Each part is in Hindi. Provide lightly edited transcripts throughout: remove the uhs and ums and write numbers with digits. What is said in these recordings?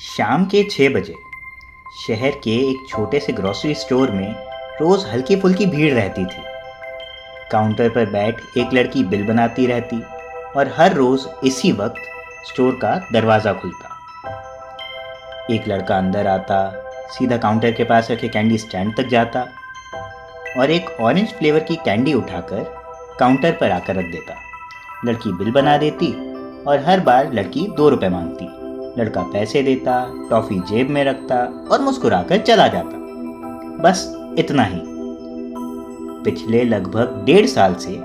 शाम के 6 बजे शहर के एक छोटे से ग्रोसरी स्टोर में रोज़ हल्की फुल्की भीड़ रहती थी। काउंटर पर बैठ एक लड़की बिल बनाती रहती और हर रोज़ इसी वक्त स्टोर का दरवाज़ा खुलता। एक लड़का अंदर आता, सीधा काउंटर के पास रखे कैंडी स्टैंड तक जाता और एक ऑरेंज फ्लेवर की कैंडी उठाकर काउंटर पर आकर रख देता। लड़की बिल बना देती और हर बार लड़की 2 रुपए मांगती। लड़का पैसे देता, टॉफी जेब में रखता और मुस्कुराकर चला जाता। बस इतना ही। पिछले लगभग 1.5 साल से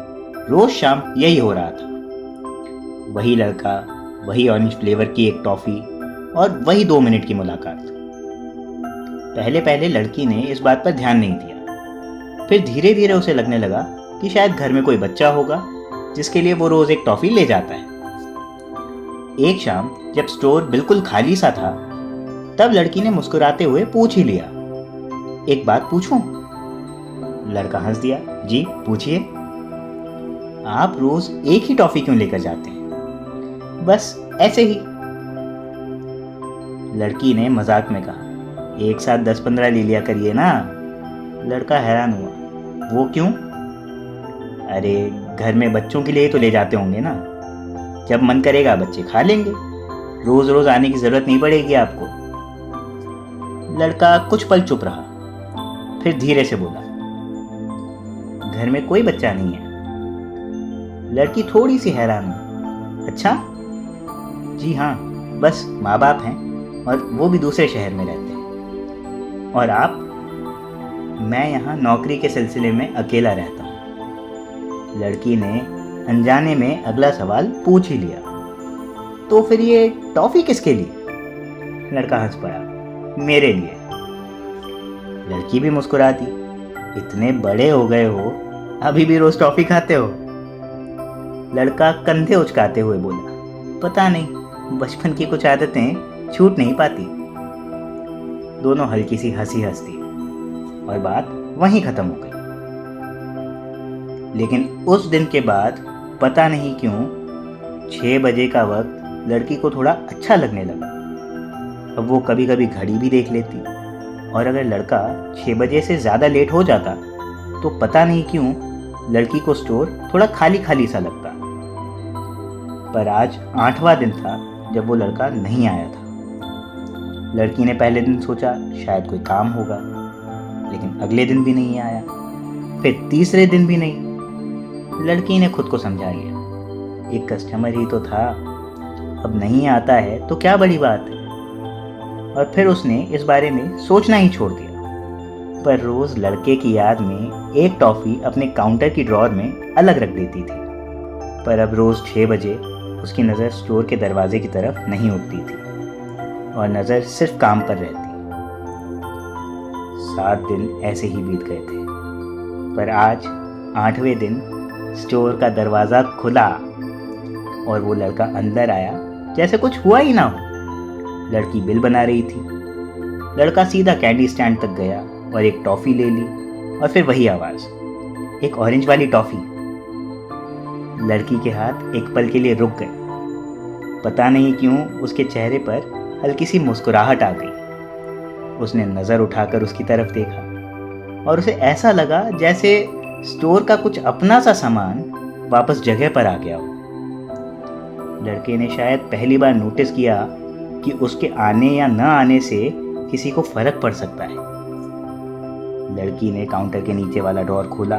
रोज शाम यही हो रहा था। वही लड़का, वही ऑरेंज फ्लेवर की एक टॉफी और वही 2 मिनट की मुलाकात। पहले पहले लड़की ने इस बात पर ध्यान नहीं दिया। फिर धीरे धीरे उसे लगने लगा कि शायद घर में कोई बच्चा होगा जिसके लिए वो रोज एक टॉफी ले जाता है। एक शाम जब स्टोर बिल्कुल खाली सा था, तब लड़की ने मुस्कुराते हुए पूछ ही लिया, एक बात पूछूं? लड़का हंस दिया, जी पूछिए। आप रोज एक ही टॉफी क्यों लेकर जाते हैं? बस ऐसे ही। लड़की ने मजाक में कहा, एक साथ 10-15 ले लिया करिए ना। लड़का हैरान हुआ, वो क्यों? अरे घर में बच्चों के लिए तो ले जाते होंगे ना, जब मन करेगा बच्चे खा लेंगे, रोज रोज आने की जरूरत नहीं पड़ेगी आपको। लड़का कुछ पल चुप रहा, फिर धीरे से बोला, घर में कोई बच्चा नहीं है। लड़की थोड़ी सी हैरान हुई, अच्छा? जी हाँ, बस माँ बाप हैं और वो भी दूसरे शहर में रहते हैं। और आप? मैं यहाँ नौकरी के सिलसिले में अकेला रहता हूँ। लड़की ने अनजाने में अगला सवाल पूछ ही लिया, तो फिर ये टॉफी किसके लिए? लड़का हंस पड़ा, मेरे लिए। लड़की भी मुस्कुरा दी, इतने बड़े हो गए हो, अभी भी रोज टॉफी खाते हो? लड़का कंधे उचकाते हुए बोला, पता नहीं, बचपन की कुछ आदतें छूट नहीं पाती। दोनों हल्की सी हंसी हंसती और बात वहीं खत्म हो गई। लेकिन उस दिन के बाद पता नहीं क्यों 6 बजे का वक्त लड़की को थोड़ा अच्छा लगने लगा। अब वो कभी कभी घड़ी भी देख लेती और अगर लड़का 6 बजे से ज़्यादा लेट हो जाता तो पता नहीं क्यों लड़की को स्टोर थोड़ा खाली खाली सा लगता। पर आज 8वां दिन था जब वो लड़का नहीं आया था। लड़की ने पहले दिन सोचा शायद कोई काम होगा, लेकिन अगले दिन भी नहीं आया, फिर तीसरे दिन भी नहीं। लड़की ने खुद को समझा लिया, एक कस्टमर ही तो था, अब नहीं आता है तो क्या बड़ी बात है। और फिर उसने इस बारे में सोचना ही छोड़ दिया। पर रोज लड़के की याद में एक टॉफी अपने काउंटर की ड्रॉअर में अलग रख देती थी। पर अब रोज 6 बजे उसकी नज़र स्टोर के दरवाजे की तरफ नहीं उठती थी और नज़र सिर्फ काम पर रहती। 7 दिन ऐसे ही बीत गए थे, पर आज 8वें दिन स्टोर का दरवाज़ा खुला और वो लड़का अंदर आया जैसे कुछ हुआ ही ना हो। लड़की बिल बना रही थी। लड़का सीधा कैंडी स्टैंड तक गया और एक टॉफ़ी ले ली और फिर वही आवाज़, एक ऑरेंज वाली टॉफ़ी। लड़की के हाथ एक पल के लिए रुक गए। पता नहीं क्यों उसके चेहरे पर हल्की सी मुस्कुराहट आ गई। उसने नज़र उठाकर उसकी तरफ देखा और उसे ऐसा लगा जैसे स्टोर का कुछ अपना सा सामान वापस जगह पर आ गया हो। लड़के ने शायद पहली बार नोटिस किया कि उसके आने या न आने से किसी को फर्क पड़ सकता है। लड़की ने काउंटर के नीचे वाला ड्रॉअर खोला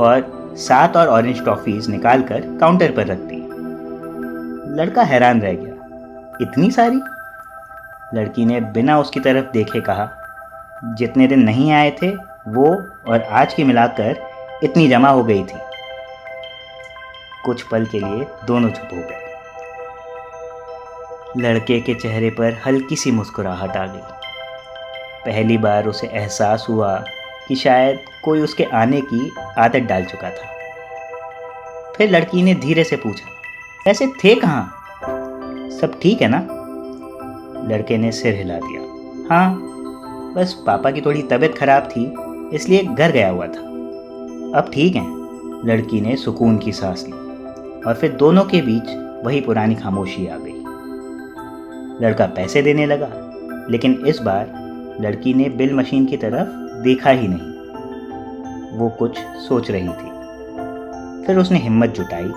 और 7 और ऑरेंज टॉफीज निकालकर काउंटर पर रख दी। लड़का हैरान रह गया, इतनी सारी? लड़की ने बिना उसकी तरफ देखे कहा, जितने दिन नहीं आए थे वो और आज की मिलाकर इतनी जमा हो गई थी। कुछ पल के लिए दोनों चुप हो गए। लड़के के चेहरे पर हल्की सी मुस्कुराहट आ गई। पहली बार उसे एहसास हुआ कि शायद कोई उसके आने की आदत डाल चुका था। फिर लड़की ने धीरे से पूछा, ऐसे थे कहाँ? सब ठीक है ना? लड़के ने सिर हिला दिया, हाँ, बस पापा की थोड़ी तबीयत खराब थी इसलिए घर गया हुआ था, अब ठीक हैं। लड़की ने सुकून की सांस ली और फिर दोनों के बीच वही पुरानी खामोशी आ गई। लड़का पैसे देने लगा, लेकिन इस बार लड़की ने बिल मशीन की तरफ देखा ही नहीं। वो कुछ सोच रही थी। फिर उसने हिम्मत जुटाई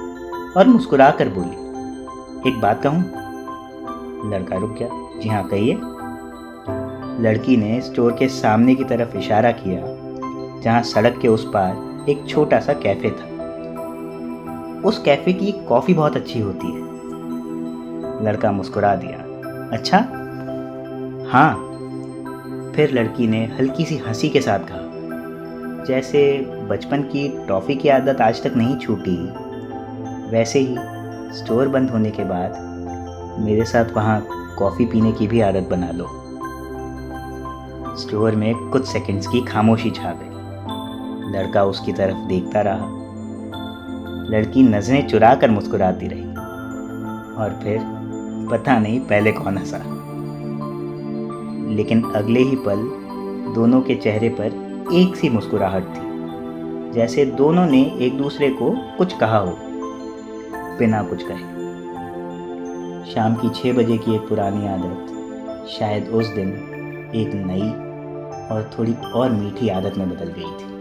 और मुस्कुरा कर बोली, एक बात कहूँ? लड़का रुक गया। जी हाँ, कहिए। लड़की ने स्टोर के सामने की तरफ इशारा किया, जहाँ सड़क के उस पार एक छोटा सा कैफे था। उस कैफे की कॉफ़ी बहुत अच्छी होती है। लड़का मुस्कुरा दिया। अच्छा? हाँ। फिर लड़की ने हल्की सी हंसी के साथ कहा, जैसे बचपन की टॉफ़ी की आदत आज तक नहीं छूटी, वैसे ही स्टोर बंद होने के बाद मेरे साथ वहाँ कॉफ़ी पीने की भी आदत बना लो। स्टोर में कुछ सेकंड्स की खामोशी छा गई। लड़का उसकी तरफ देखता रहा। लड़की नज़रें चुरा कर मुस्कुराती रही। और फिर पता नहीं पहले कौन हंसा, लेकिन अगले ही पल दोनों के चेहरे पर एक सी मुस्कुराहट थी, जैसे दोनों ने एक दूसरे को कुछ कहा हो बिना कुछ कहे। शाम की 6 बजे की एक पुरानी आदत शायद उस दिन एक नई और थोड़ी और मीठी आदत में बदल गई थी।